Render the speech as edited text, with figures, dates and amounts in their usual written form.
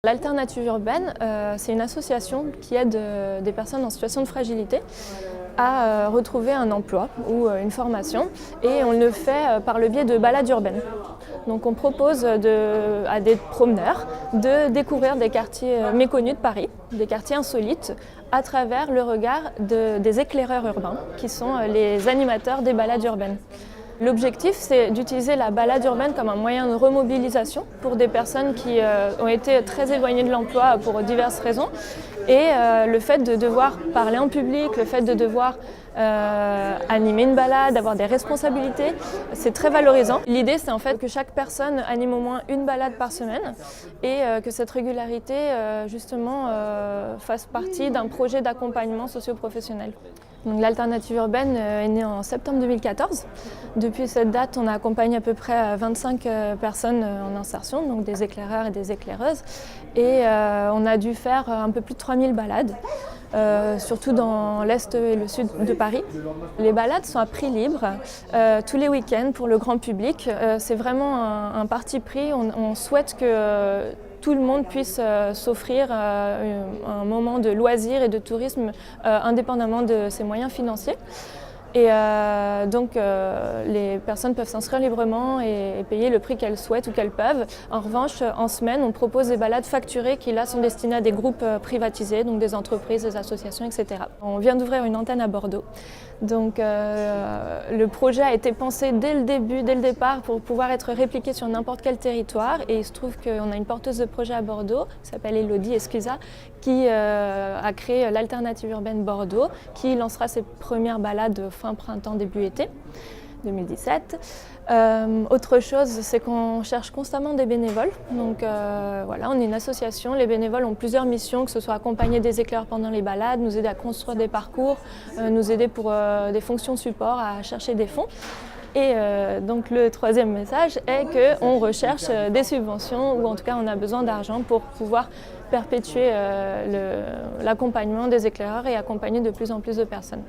L'Alternative urbaine, c'est une association qui aide des personnes en situation de fragilité à retrouver un emploi ou une formation, et on le fait par le biais de balades urbaines. Donc on propose à des promeneurs de découvrir des quartiers méconnus de Paris, des quartiers insolites, à travers le regard des éclaireurs urbains, qui sont les animateurs des balades urbaines. L'objectif, c'est d'utiliser la balade urbaine comme un moyen de remobilisation pour des personnes qui ont été très éloignées de l'emploi pour diverses raisons. Et le fait de devoir parler en public, le fait de devoir animer une balade, avoir des responsabilités, c'est très valorisant. L'idée, c'est en fait que chaque personne anime au moins une balade par semaine et que cette régularité, justement, fasse partie d'un projet d'accompagnement socio-professionnel. L'Alternative urbaine est née en septembre 2014. Depuis cette date, on a accompagné à peu près 25 personnes en insertion, donc des éclaireurs et des éclaireuses. Et on a dû faire un peu plus de 3000 balades, surtout dans l'Est et le Sud de Paris. Les balades sont à prix libre tous les week-ends pour le grand public. C'est vraiment un parti pris. On souhaite que tout le monde puisse s'offrir un moment de loisir et de tourisme indépendamment de ses moyens financiers. Et donc les personnes peuvent s'inscrire librement et payer le prix qu'elles souhaitent ou qu'elles peuvent. En revanche, en semaine, on propose des balades facturées qui là sont destinées à des groupes privatisés, donc des entreprises, des associations, etc. On vient d'ouvrir une antenne à Bordeaux. Donc le projet a été pensé dès le départ pour pouvoir être répliqué sur n'importe quel territoire, et il se trouve qu'on a une porteuse de projet à Bordeaux qui s'appelle Elodie Escusa qui a créé l'Alternative urbaine Bordeaux, qui lancera ses premières balades fin printemps, début été 2017. Autre chose, c'est qu'on cherche constamment des bénévoles. Donc voilà, on est une association, les bénévoles ont plusieurs missions, que ce soit accompagner des éclaireurs pendant les balades, nous aider à construire des parcours, nous aider pour des fonctions support, à chercher des fonds. Et donc le troisième message est qu'on recherche des subventions, ou en tout cas on a besoin d'argent pour pouvoir perpétuer l'accompagnement des éclaireurs et accompagner de plus en plus de personnes.